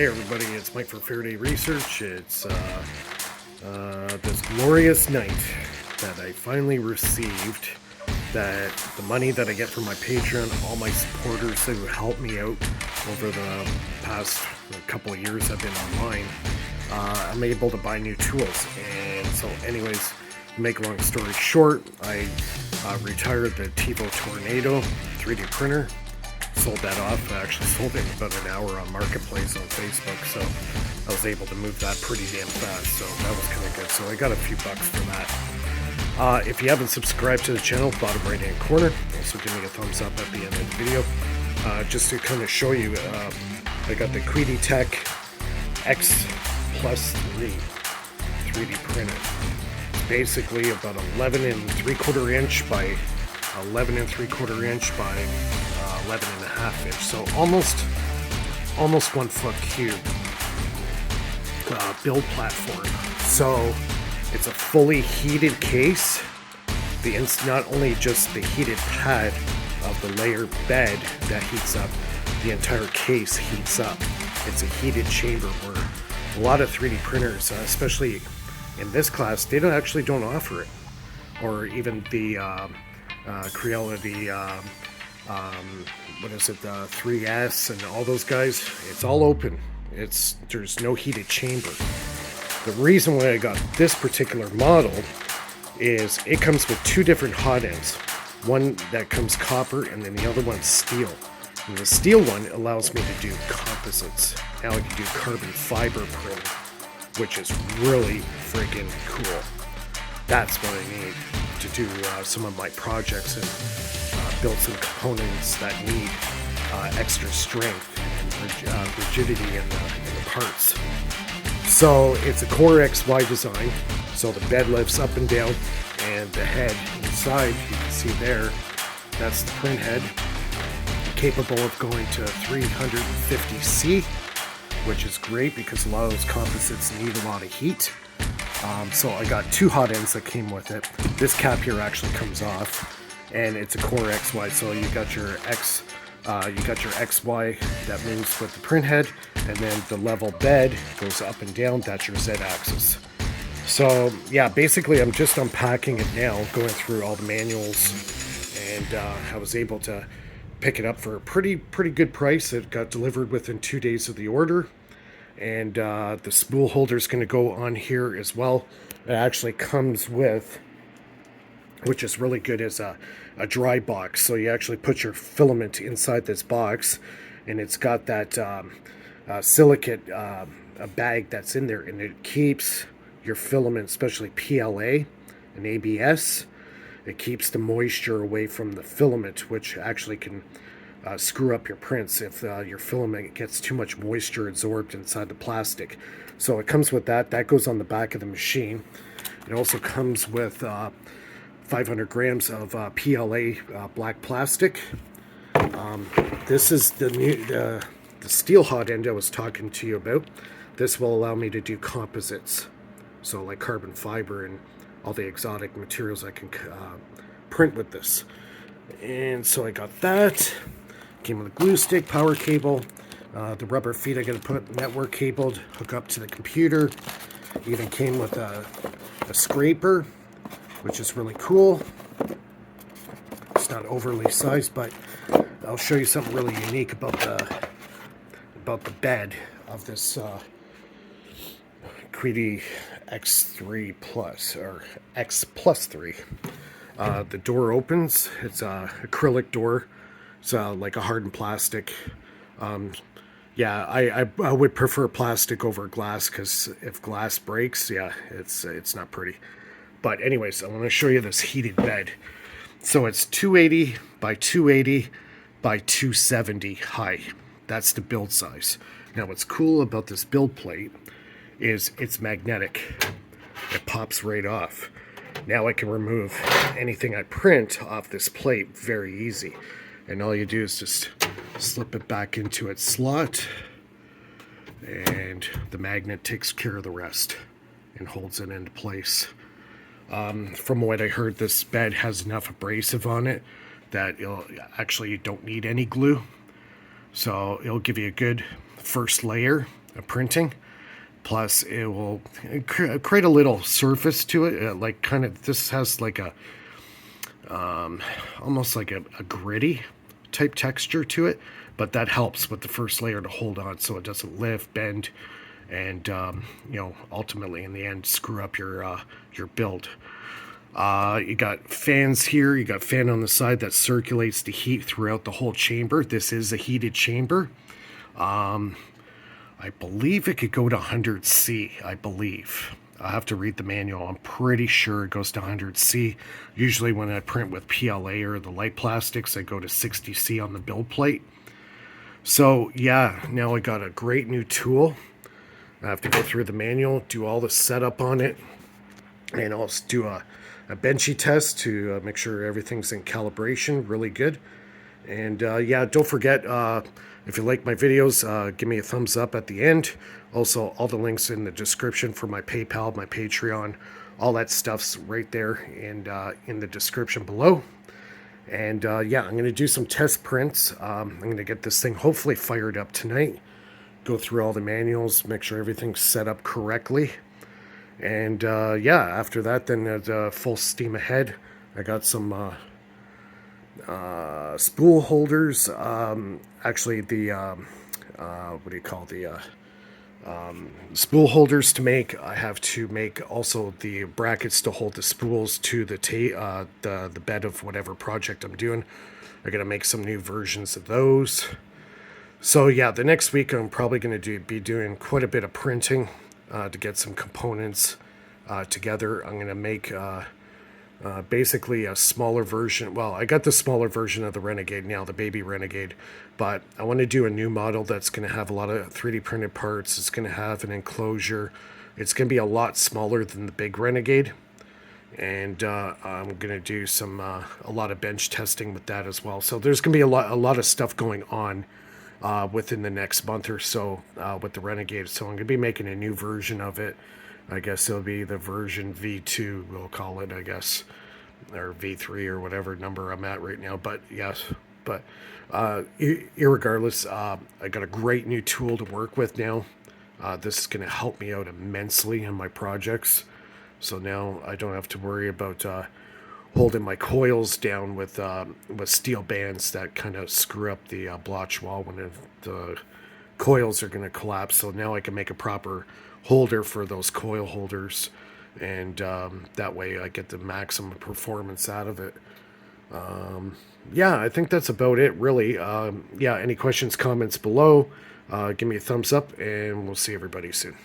Hey everybody, it's Mike from Faraday Research. It's this glorious night that I finally received that the money that I get from my Patreon, all my supporters who helped me out over the past couple of years I've been online, I'm able to buy new tools. And so anyways, to make a long story short, I retired the TiVo Tornado 3D printer. Sold that off. I actually sold it in about an hour on Marketplace on Facebook, so I was able to move that pretty damn fast, so that was kind of good. So I got a few bucks for that. If you haven't subscribed to the channel, bottom right hand corner, also give me a thumbs up at the end of the video. Just to kind of show you, I got the Tech X Plus 3 3D printer. It's basically about 11 3/4 inch by 11 3/4 inch by 11 1/2 inch, so almost 1 foot cube build platform. So it's a fully heated case. It's not only just the heated pad of the layered bed that heats up, the entire case heats up. It's a heated chamber where a lot of 3D printers, especially in this class, they don't offer it, or even the Creality, what is it, 3S and all those guys. It's all open. There's no heated chamber. The reason why I got this particular model is it comes with two different hot ends. One that comes copper and then the other one's steel. And the steel one allows me to do composites. Now I can do carbon fiber printing, which is really freaking cool. That's what I need to do some of my projects and build some components that need extra strength and rigidity in the parts. So it's a Core XY design, so the bed lifts up and down, and the head inside, you can see there, that's the print head, capable of going to 350C, which is great because a lot of those composites need a lot of heat. So I got two hot ends that came with it. This cap here actually comes off, and it's a Core XY, so you got your XY that moves with the print head, and then the level bed goes up and down. That's your Z axis. So yeah, basically I'm just unpacking it now, going through all the manuals, and I was able to pick it up for a pretty good price. It got delivered within 2 days of the order. And the spool holder is going to go on here as well. It actually comes with, which is really good, is a dry box. So you actually put your filament inside this box, and it's got that silicate bag that's in there, and it keeps your filament, especially PLA and ABS, it keeps the moisture away from the filament, which actually can screw up your prints if your filament gets too much moisture absorbed inside the plastic. So it comes with that. That goes on the back of the machine. It also comes with 500 grams of PLA black plastic. This is the steel hot end I was talking to you about. This will allow me to do composites, so like carbon fiber and all the exotic materials I can print with this. And so I got that. Came with a glue stick, power cable, the rubber feet I gotta put network cabled, hook up to the computer. Even came with a scraper, which is really cool. It's not overly sized, but I'll show you something really unique about the bed of this Creedy X3 Plus, or X Plus 3. The door opens. It's an acrylic door. It's like a hardened plastic. Yeah, I would prefer plastic over glass, because if glass breaks, yeah, it's not pretty. But anyways, I want to show you this heated bed. So it's 280 by 280 by 270 high. That's the build size. Now what's cool about this build plate is it's magnetic. It pops right off. Now I can remove anything I print off this plate very easy. And all you do is just slip it back into its slot, and the magnet takes care of the rest and holds it into place. From what I heard, this bed has enough abrasive on it that you don't need any glue. So it'll give you a good first layer, printing. Plus, it will create a little surface to it, like kind of. This has like a almost like a gritty type texture to it, but that helps with the first layer to hold on so it doesn't lift, bend, and ultimately in the end screw up your build. You got fans here. You got fan on the side that circulates the heat throughout the whole chamber. This is a heated chamber. I believe it could go to 100C. I believe. I have to read the manual. I'm pretty sure it goes to 100C. Usually when I print with PLA or the light plastics, I go to 60C on the build plate. So yeah, now I got a great new tool. I have to go through the manual, do all the setup on it, and also do a benchy test to make sure everything's in calibration really good. And yeah, don't forget, if you like my videos, give me a thumbs up at the end. Also, all the links in the description for my PayPal, my Patreon, all that stuff's right there and in the description below. And yeah, I'm going to do some test prints. I'm going to get this thing hopefully fired up tonight. Go through all the manuals, make sure everything's set up correctly. And yeah, after that, then full steam ahead. I got some spool holders. Actually, the what do you call the spool holders to make? I have to make also the brackets to hold the spools to the bed of whatever project I'm doing. I gotta make some new versions of those. So yeah, the next week I'm probably going to be doing quite a bit of printing to get some components together. I'm going to make basically a smaller version. Well, I got the smaller version of the Renegade now, the baby Renegade, but I want to do a new model that's going to have a lot of 3D printed parts. It's going to have an enclosure. It's going to be a lot smaller than the big Renegade. And I'm going to do a lot of bench testing with that as well. So there's going to be a lot of stuff going on within the next month or so with the Renegade. So I'm going to be making a new version of it. I guess it'll be the version V2, we'll call it, I guess, or V3 or whatever number I'm at right now. But yes, but irregardless, I got a great new tool to work with now. This is going to help me out immensely in my projects. So now I don't have to worry about holding my coils down with steel bands that kind of screw up the blotch wall when the coils are going to collapse. So now I can make a proper holder for those coil holders, and that way I get the maximum performance out of it. Yeah, I think that's about it, really. Yeah, any questions, comments below. Give me a thumbs up, and we'll see everybody soon.